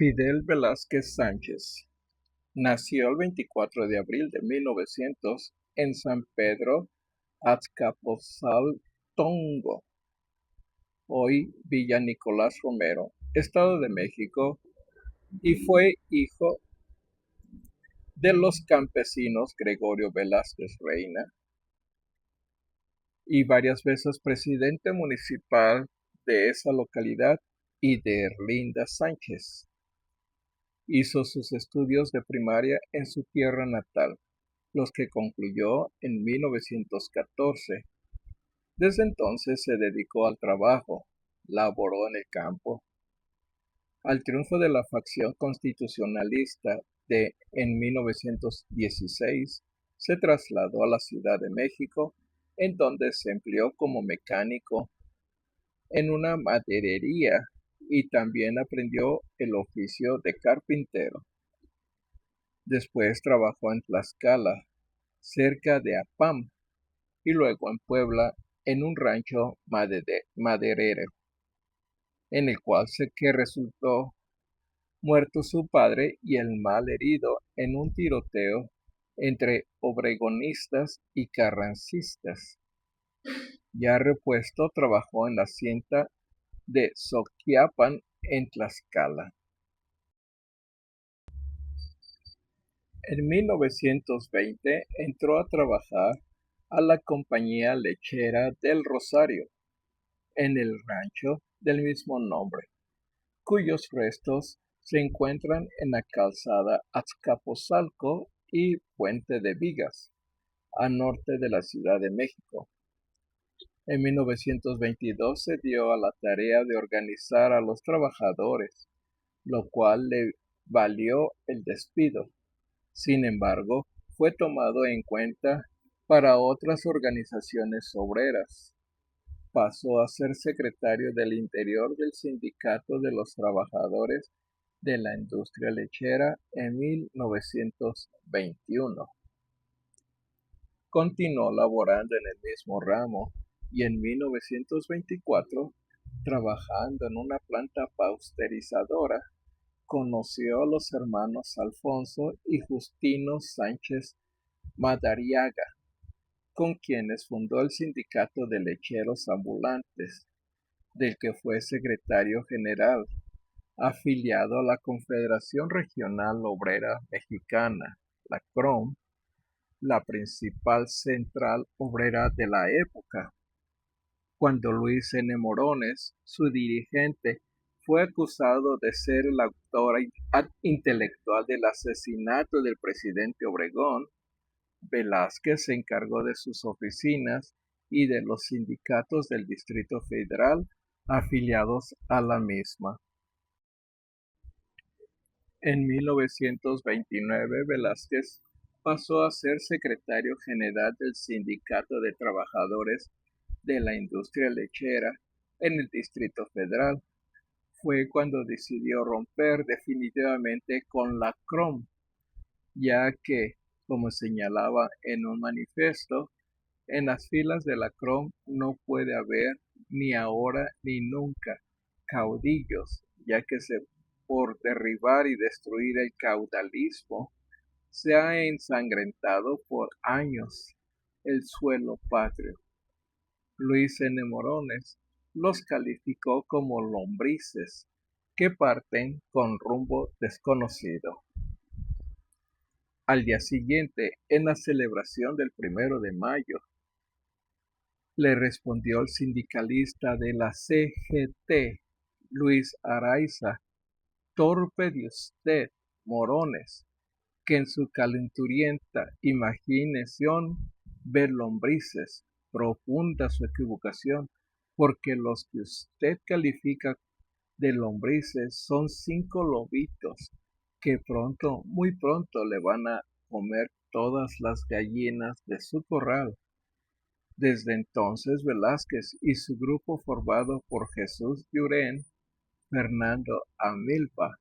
Fidel Velázquez Sánchez nació el 24 de abril de 1900 en San Pedro Azcapotzaltongo, hoy Villa Nicolás Romero, Estado de México, y fue hijo de los campesinos Gregorio Velázquez Reina y varias veces presidente municipal de esa localidad, y de Erlinda Sánchez. Hizo sus estudios de primaria en su tierra natal, los que concluyó en 1914. Desde entonces se dedicó al trabajo, laboró en el campo. Al triunfo de la facción constitucionalista en 1916, se trasladó a la Ciudad de México, en donde se empleó como mecánico en una maderería y también aprendió el oficio de carpintero. Después trabajó en Tlaxcala, cerca de Apam, y luego en Puebla, en un rancho maderero, en el cual que resultó muerto su padre y el mal herido en un tiroteo entre obregonistas y carrancistas. Ya repuesto, trabajó en la hacienda de Soquiapan, en Tlaxcala. En 1920 entró a trabajar a la Compañía Lechera del Rosario, en el rancho del mismo nombre, cuyos restos se encuentran en la calzada Azcapotzalco y Puente de Vigas, al norte de la Ciudad de México. En 1922 se dio a la tarea de organizar a los trabajadores, lo cual le valió el despido. Sin embargo, fue tomado en cuenta para otras organizaciones obreras. Pasó a ser secretario del Interior del Sindicato de los Trabajadores de la Industria Lechera en 1921. Continuó laborando en el mismo ramo y en 1924, trabajando en una planta pasteurizadora, conoció a los hermanos Alfonso y Justino Sánchez Madariaga, con quienes fundó el Sindicato de Lecheros Ambulantes, del que fue secretario general, afiliado a la Confederación Regional Obrera Mexicana, la CROM, la principal central obrera de la época. Cuando Luis N. Morones, su dirigente, fue acusado de ser el autor intelectual del asesinato del presidente Obregón, Velázquez se encargó de sus oficinas y de los sindicatos del Distrito Federal afiliados a la misma. En 1929, Velázquez pasó a ser secretario general del Sindicato de Trabajadores de la Industria Lechera en el Distrito Federal. Fue cuando decidió romper definitivamente con la CROM, ya que, como señalaba en un manifiesto, en las filas de la CROM no puede haber, ni ahora ni nunca, caudillos, ya que por derribar y destruir el caudalismo se ha ensangrentado por años el suelo patrio. Luis N. Morones los calificó como lombrices que parten con rumbo desconocido. Al día siguiente, en la celebración del 1 de mayo, le respondió el sindicalista de la CGT, Luis Araiza: torpe de usted, Morones, que en su calenturienta imaginación ve lombrices. Profunda su equivocación, porque los que usted califica de lombrices son 5 lobitos que pronto, muy pronto, le van a comer todas las gallinas de su corral. Desde entonces, Velázquez y su grupo, formado por Jesús Llurén, Fernando Amilpa,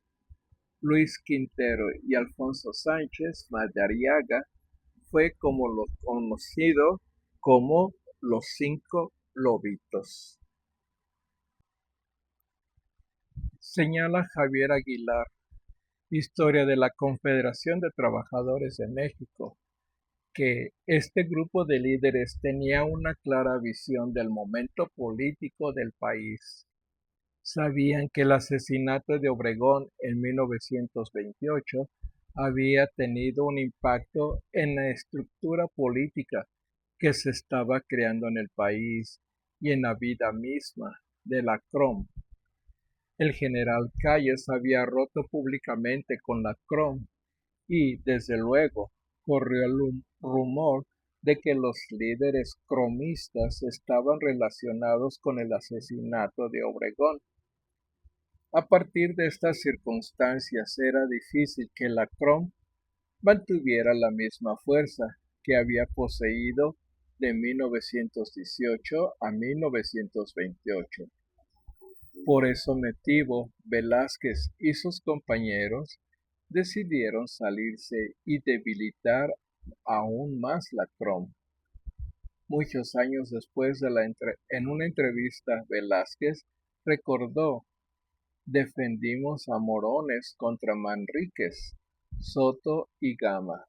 Luis Quintero y Alfonso Sánchez Madariaga, fue como lo conocido como los 5 lobitos. Señala Javier Aguilar: Historia de la Confederación de Trabajadores de México, que este grupo de líderes tenía una clara visión del momento político del país. Sabían que el asesinato de Obregón en 1928 había tenido un impacto en la estructura política que se estaba creando en el país y en la vida misma de la CROM. El general Calles había roto públicamente con la CROM y, desde luego, corrió el rumor de que los líderes cromistas estaban relacionados con el asesinato de Obregón. A partir de estas circunstancias era difícil que la CROM mantuviera la misma fuerza que había poseído de 1918 a 1928. Por ese motivo, Velázquez y sus compañeros decidieron salirse y debilitar aún más la CROM. Muchos años después en una entrevista, Velázquez recordó: defendimos a Morones contra Manríquez, Soto y Gama,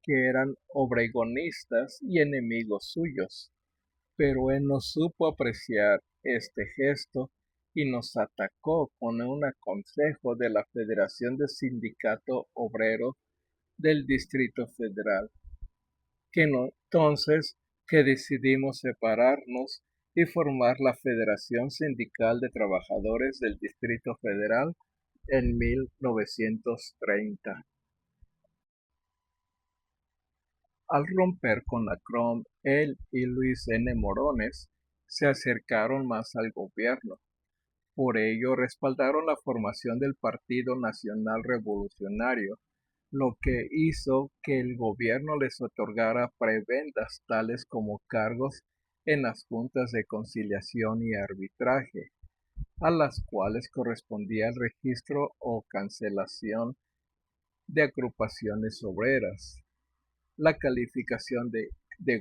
que eran obregonistas y enemigos suyos, pero él no supo apreciar este gesto y nos atacó con un consejo de la Federación de Sindicato Obrero del Distrito Federal, entonces que decidimos separarnos y formar la Federación Sindical de Trabajadores del Distrito Federal en 1930. Al romper con la CROM, él y Luis N. Morones se acercaron más al gobierno. Por ello, respaldaron la formación del Partido Nacional Revolucionario, lo que hizo que el gobierno les otorgara prebendas tales como cargos en las juntas de conciliación y arbitraje, a las cuales correspondía el registro o cancelación de agrupaciones obreras, la calificación de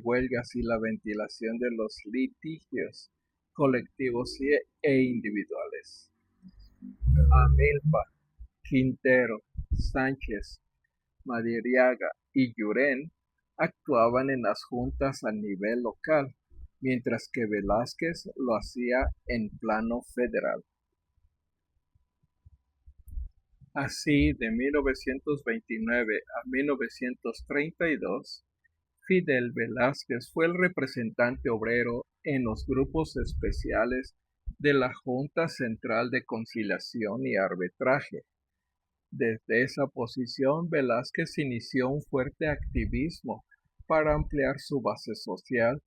huelgas y la ventilación de los litigios colectivos e individuales. Amilpa, Quintero, Sánchez, Madariaga y Llurén actuaban en las juntas a nivel local, mientras que Velázquez lo hacía en plano federal. Así, de 1929 a 1932, Fidel Velázquez fue el representante obrero en los grupos especiales de la Junta Central de Conciliación y Arbitraje. Desde esa posición, Velázquez inició un fuerte activismo para ampliar su base social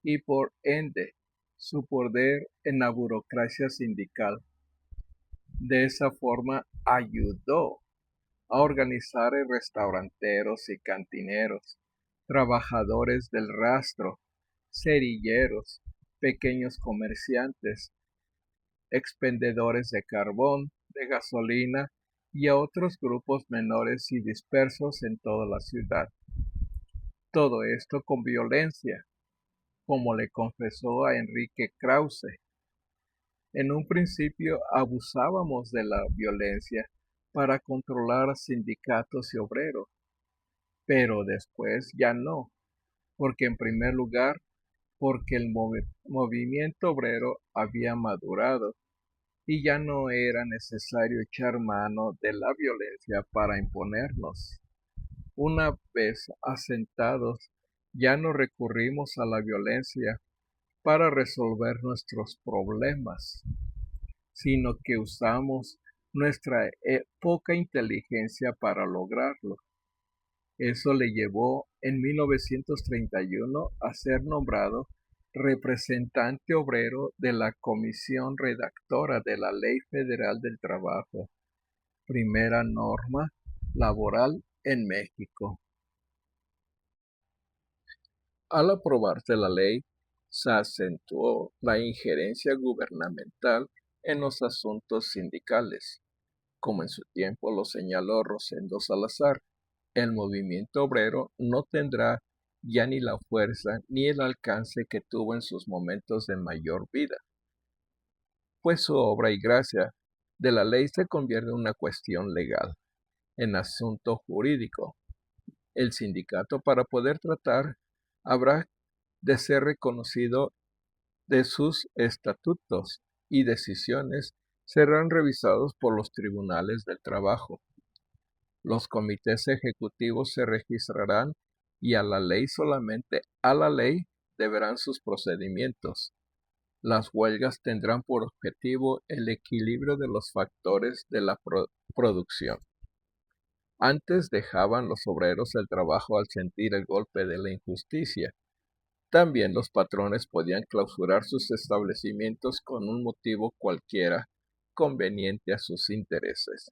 y, por ende, su poder en la burocracia sindical. De esa forma, ayudó a organizar a restauranteros y cantineros, trabajadores del rastro, cerilleros, pequeños comerciantes, expendedores de carbón, de gasolina y a otros grupos menores y dispersos en toda la ciudad. Todo esto con violencia, como le confesó a Enrique Krause. En un principio abusábamos de la violencia para controlar a sindicatos y obreros, pero después ya no, porque en primer lugar, porque el movimiento obrero había madurado y ya no era necesario echar mano de la violencia para imponernos. Una vez asentados, ya no recurrimos a la violencia para resolver nuestros problemas, sino que usamos nuestra poca inteligencia para lograrlo. Eso le llevó en 1931 a ser nombrado representante obrero de la Comisión Redactora de la Ley Federal del Trabajo, primera norma laboral en México. Al aprobarse la ley, se acentuó la injerencia gubernamental en los asuntos sindicales. Como en su tiempo lo señaló Rosendo Salazar, el movimiento obrero no tendrá ya ni la fuerza ni el alcance que tuvo en sus momentos de mayor vida, pues su obra y gracia de la ley se convierte en una cuestión legal, en asunto jurídico. El sindicato, para poder tratar, habrá de ser reconocido de sus estatutos y decisiones serán revisados por los tribunales del trabajo. Los comités ejecutivos se registrarán y a la ley, solamente a la ley, deberán sus procedimientos. Las huelgas tendrán por objetivo el equilibrio de los factores de la producción. Antes dejaban los obreros el trabajo al sentir el golpe de la injusticia. También los patrones podían clausurar sus establecimientos con un motivo cualquiera conveniente a sus intereses.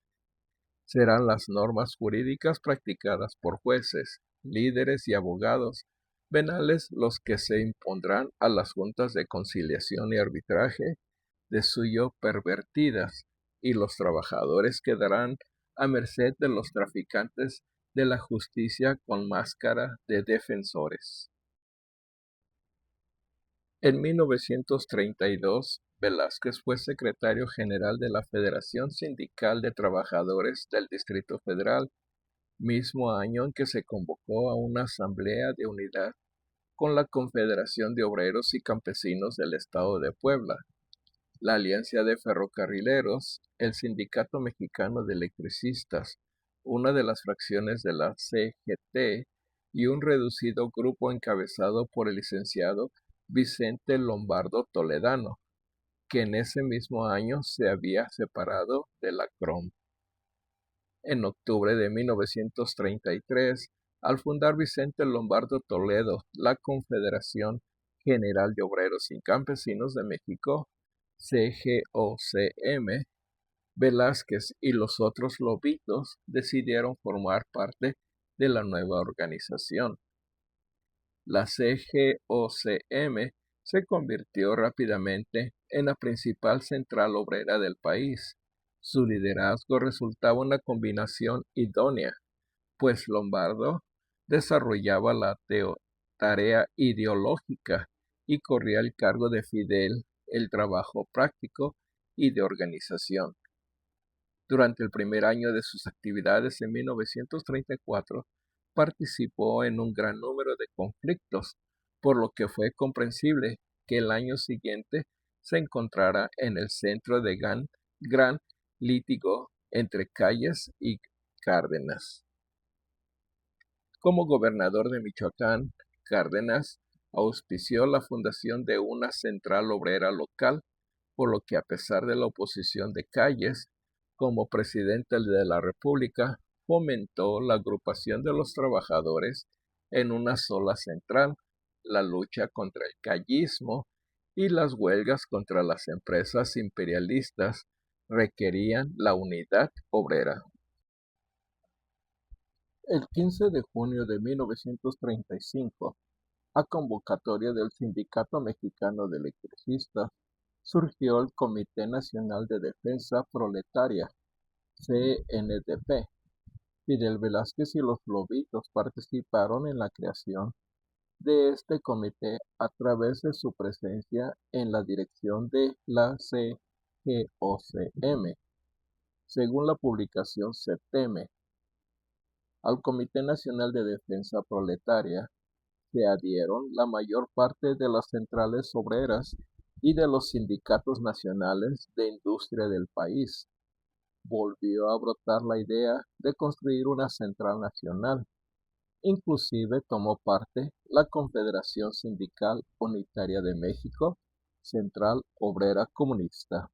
Serán las normas jurídicas practicadas por jueces, líderes y abogados penales los que se impondrán a las juntas de conciliación y arbitraje de suyo pervertidas, y los trabajadores quedarán a merced de los traficantes de la justicia con máscara de defensores. En 1932, Velázquez fue secretario general de la Federación Sindical de Trabajadores del Distrito Federal, mismo año en que se convocó a una asamblea de unidad con la Confederación de Obreros y Campesinos del Estado de Puebla, la Alianza de Ferrocarrileros, el Sindicato Mexicano de Electricistas, una de las fracciones de la CGT, y un reducido grupo encabezado por el licenciado Vicente Lombardo Toledano, que en ese mismo año se había separado de la CROM. En octubre de 1933, al fundar Vicente Lombardo Toledo la Confederación General de Obreros y Campesinos de México, CGOCM, Velázquez y los otros lobitos decidieron formar parte de la nueva organización. La CGOCM se convirtió rápidamente en la principal central obrera del país. Su liderazgo resultaba una combinación idónea, pues Lombardo desarrollaba la tarea ideológica y corría el cargo de Fidel el trabajo práctico y de organización. Durante el primer año de sus actividades en 1934, participó en un gran número de conflictos, por lo que fue comprensible que el año siguiente se encontrara en el centro de gran litigio entre Calles y Cárdenas. Como gobernador de Michoacán, Cárdenas auspició la fundación de una central obrera local, por lo que, a pesar de la oposición de Calles, como presidente de la República, fomentó la agrupación de los trabajadores en una sola central, la lucha contra el callismo y las huelgas contra las empresas imperialistas requerían la unidad obrera. El 15 de junio de 1935, a convocatoria del Sindicato Mexicano de Electricistas, surgió el Comité Nacional de Defensa Proletaria, CNDP. Fidel Velázquez y los lobitos participaron en la creación de este comité a través de su presencia en la dirección de la CGOCM. Según la publicación CETEME, al Comité Nacional de Defensa Proletaria se adhieron la mayor parte de las centrales obreras y de los sindicatos nacionales de industria del país. Volvió a brotar la idea de construir una central nacional. Inclusive tomó parte la Confederación Sindical Unitaria de México, Central Obrera Comunista.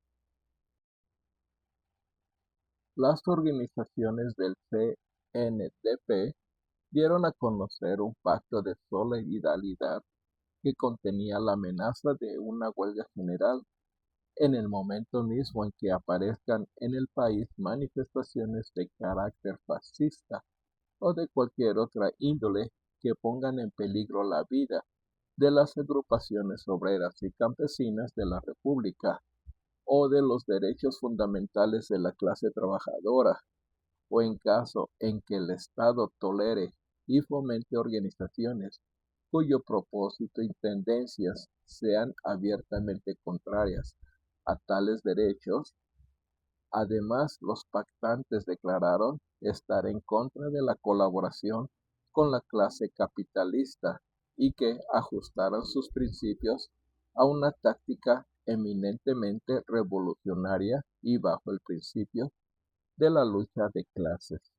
Las organizaciones del CNDP dieron a conocer un pacto de solidaridad que contenía la amenaza de una huelga general en el momento mismo en que aparezcan en el país manifestaciones de carácter fascista o de cualquier otra índole que pongan en peligro la vida de las agrupaciones obreras y campesinas de la República o de los derechos fundamentales de la clase trabajadora, o en caso en que el Estado tolere y fomente organizaciones cuyo propósito y tendencias sean abiertamente contrarias a tales derechos, Además, los pactantes declararon estar en contra de la colaboración con la clase capitalista y que ajustaran sus principios a una táctica eminentemente revolucionaria y bajo el principio de la lucha de clases.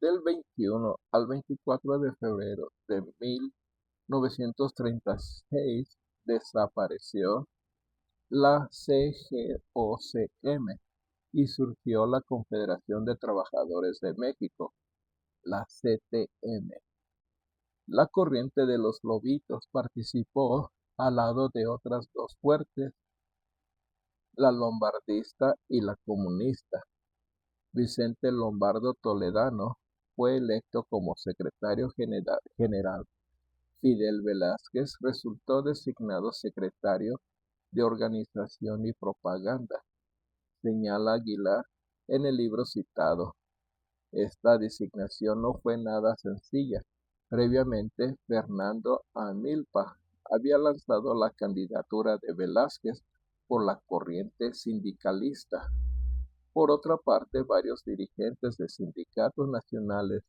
Del 21 al 24 de febrero de 1936 desapareció la CGOCM y surgió la Confederación de Trabajadores de México, la CTM. La corriente de los lobitos participó al lado de otras dos fuertes, la lombardista y la comunista. Vicente Lombardo Toledano fue electo como secretario general. Fidel Velázquez resultó designado secretario de Organización y Propaganda, señala Aguilar en el libro citado. Esta designación no fue nada sencilla. Previamente, Fernando Amilpa había lanzado la candidatura de Velázquez por la corriente sindicalista. Por otra parte, varios dirigentes de sindicatos nacionales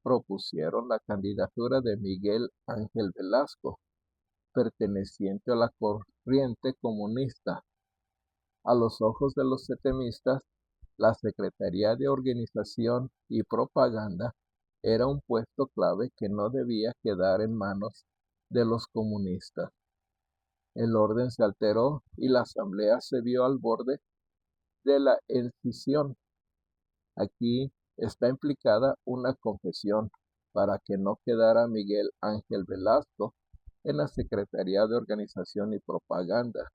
propusieron la candidatura de Miguel Ángel Velasco, perteneciente a la corriente comunista. A los ojos de los setemistas, la Secretaría de Organización y Propaganda era un puesto clave que no debía quedar en manos de los comunistas. El orden se alteró y la asamblea se vio al borde de la escisión. Aquí está implicada una confesión para que no quedara Miguel Ángel Velasco en la Secretaría de Organización y Propaganda.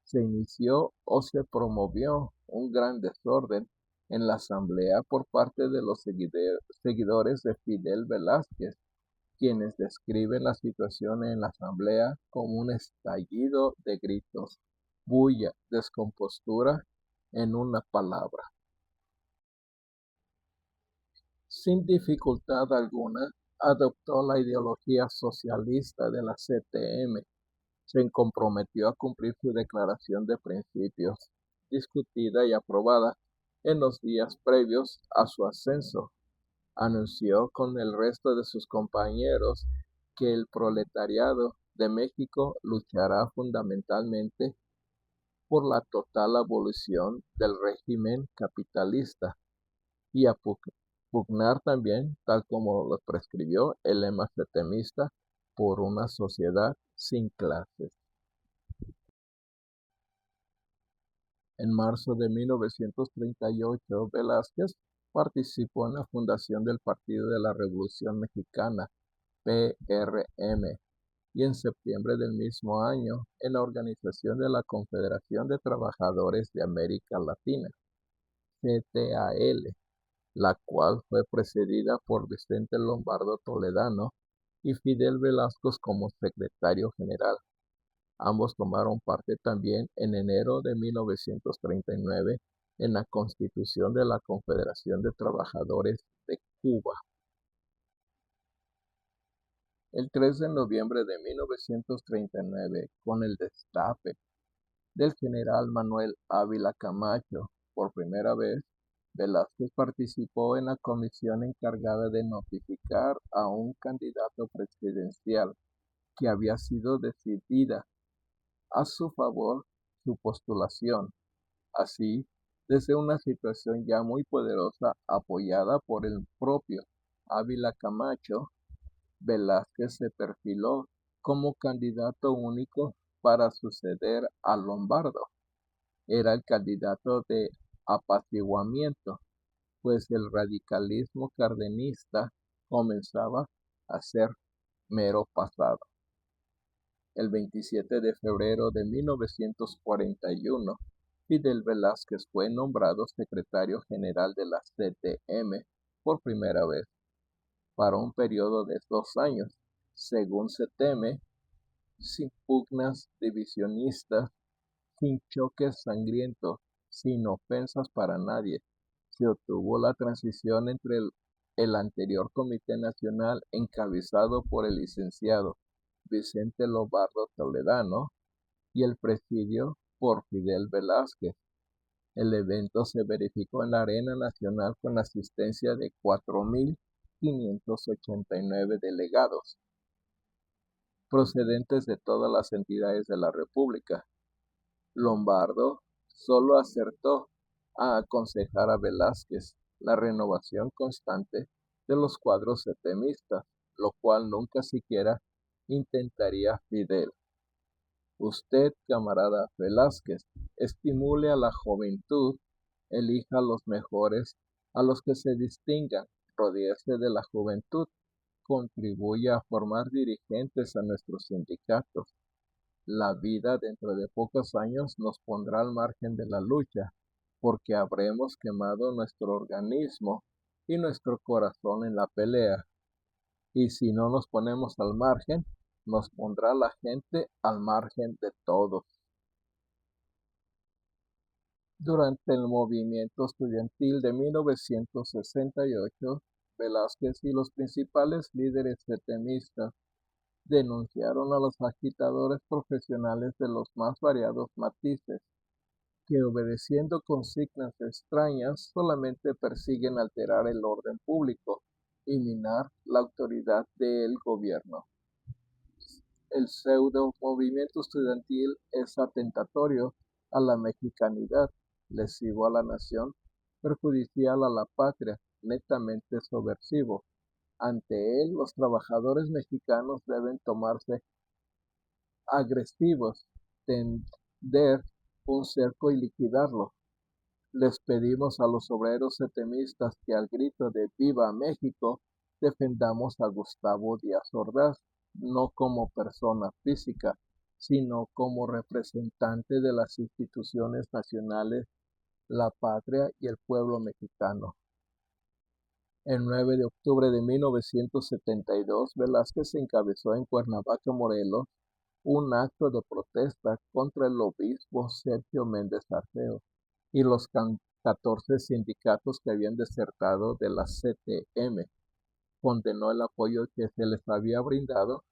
Se inició o se promovió un gran desorden en la asamblea por parte de los seguidores de Fidel Velázquez, quienes describen la situación en la asamblea como un estallido de gritos, bulla, descompostura, en una palabra. Sin dificultad alguna, adoptó la ideología socialista de la CTM. Se comprometió a cumplir su declaración de principios, discutida y aprobada en los días previos a su ascenso. Anunció con el resto de sus compañeros que el proletariado de México luchará fundamentalmente por la total abolición del régimen capitalista y a pugnar también, tal como lo prescribió el lema setemista, por una sociedad sin clases. En marzo de 1938, Velázquez participó en la fundación del Partido de la Revolución Mexicana, PRM, y en septiembre del mismo año en la organización de la Confederación de Trabajadores de América Latina, CTAL, la cual fue precedida por Vicente Lombardo Toledano y Fidel Velázquez como secretario general. Ambos tomaron parte también en enero de 1939 en la constitución de la Confederación de Trabajadores de Cuba. El 3 de noviembre de 1939, con el destape del general Manuel Ávila Camacho, por primera vez, Velázquez participó en la comisión encargada de notificar a un candidato presidencial que había sido decidida a su favor su postulación. Así, desde una situación ya muy poderosa apoyada por el propio Ávila Camacho, Velázquez se perfiló como candidato único para suceder a Lombardo. Era el candidato de apaciguamiento, pues el radicalismo cardenista comenzaba a ser mero pasado. El 27 de febrero de 1941, Fidel Velázquez fue nombrado secretario general de la CTM por primera vez, para un periodo de 2 años, según se teme, sin pugnas divisionistas, sin choques sangrientos, sin ofensas para nadie. Se obtuvo la transición entre el anterior Comité Nacional encabezado por el licenciado Vicente Lombardo Toledano y el presidio por Fidel Velázquez. El evento se verificó en la Arena Nacional con la asistencia de 4.589 delegados, procedentes de todas las entidades de la República. Lombardo solo acertó a aconsejar a Velázquez la renovación constante de los cuadros setemistas, lo cual nunca siquiera intentaría Fidel. Usted, camarada Velázquez, estimule a la juventud, elija a los mejores, a los que se distingan, rodéese de la juventud, contribuya a formar dirigentes a nuestros sindicatos. La vida dentro de pocos años nos pondrá al margen de la lucha, porque habremos quemado nuestro organismo y nuestro corazón en la pelea. Y si no nos ponemos al margen, nos pondrá la gente al margen de todos. Durante el movimiento estudiantil de 1968, Velázquez y los principales líderes setemistas denunciaron a los agitadores profesionales de los más variados matices, que obedeciendo consignas extrañas solamente persiguen alterar el orden público y minar la autoridad del gobierno. El pseudo movimiento estudiantil es atentatorio a la mexicanidad, lesivo a la nación, perjudicial a la patria, netamente subversivo. Ante él, los trabajadores mexicanos deben tomarse agresivos, tender un cerco y liquidarlo. Les pedimos a los obreros setemistas que al grito de ¡Viva México! Defendamos a Gustavo Díaz Ordaz, no como persona física, sino como representante de las instituciones nacionales, la patria y el pueblo mexicano. El 9 de octubre de 1972, Velázquez encabezó en Cuernavaca, Morelos, un acto de protesta contra el obispo Sergio Méndez Arceo y los 14 sindicatos que habían desertado de la CTM. Condenó el apoyo que se les había brindado.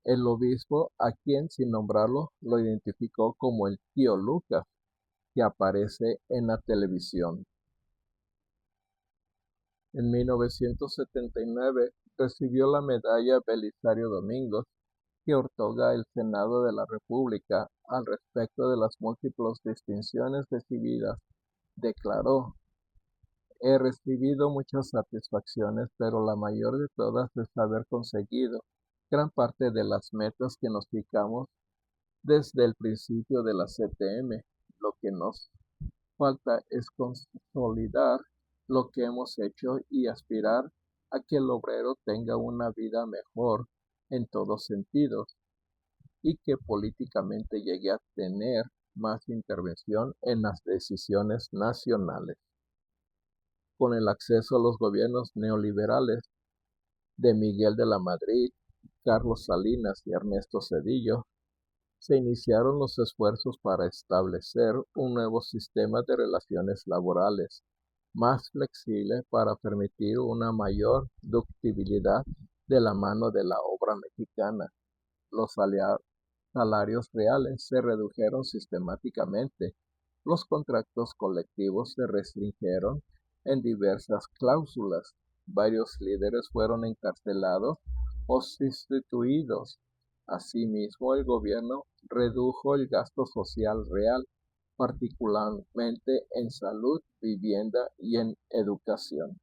El obispo, a quien sin nombrarlo, lo identificó como el tío Lucas, que aparece en la televisión. En 1979 recibió la medalla Belisario Domínguez, que otorga el Senado de la República al respecto de las múltiples distinciones recibidas. Declaró: he recibido muchas satisfacciones, pero la mayor de todas es haber conseguido gran parte de las metas que nos fijamos desde el principio de la CTM. Lo que nos falta es consolidar lo que hemos hecho y aspirar a que el obrero tenga una vida mejor en todos sentidos y que políticamente llegue a tener más intervención en las decisiones nacionales. Con el acceso a los gobiernos neoliberales de Miguel de la Madrid, Carlos Salinas y Ernesto Zedillo, se iniciaron los esfuerzos para establecer un nuevo sistema de relaciones laborales más flexible para permitir una mayor ductibilidad de la mano de la obra mexicana. Los salarios reales se redujeron sistemáticamente, los contratos colectivos se restringieron en diversas cláusulas, varios líderes fueron encarcelados o sustituidos. Asimismo, el gobierno redujo el gasto social real, particularmente en salud, vivienda y en educación.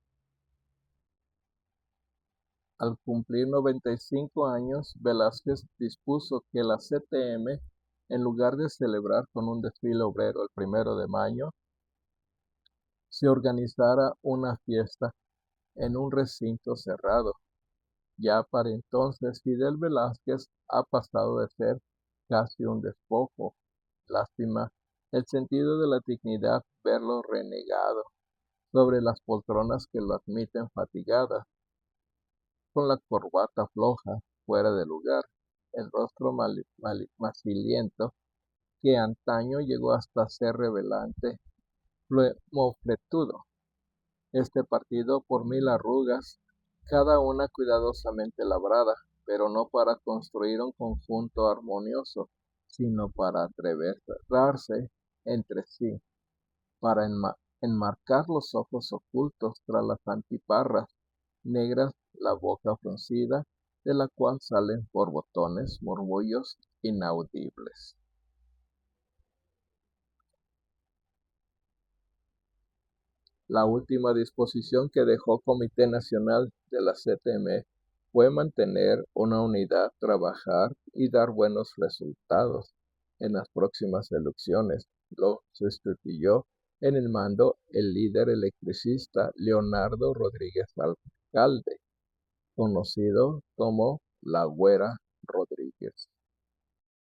Al cumplir 95 años, Velázquez dispuso que la CTM, en lugar de celebrar con un desfile obrero el 1 de mayo, se organizara una fiesta en un recinto cerrado. Ya para entonces, Fidel Velázquez ha pasado de ser casi un despojo. Lástima el sentido de la dignidad verlo renegado sobre las poltronas que lo admiten fatigadas, con la corbata floja, fuera de lugar, el rostro maciliento, que antaño llegó hasta ser revelante, mofletudo. Este partido por 1000 arrugas, cada una cuidadosamente labrada, pero no para construir un conjunto armonioso, sino para atreverse entre sí, para enmarcar los ojos ocultos tras las antiparras negras, la boca fruncida, de la cual salen borbotones murmullos inaudibles. La última disposición que dejó Comité Nacional de la CTM fue mantener una unidad, trabajar y dar buenos resultados en las próximas elecciones. Lo sustituyó en el mando el líder electricista Leonardo Rodríguez Alcalde, conocido como La Güera Rodríguez.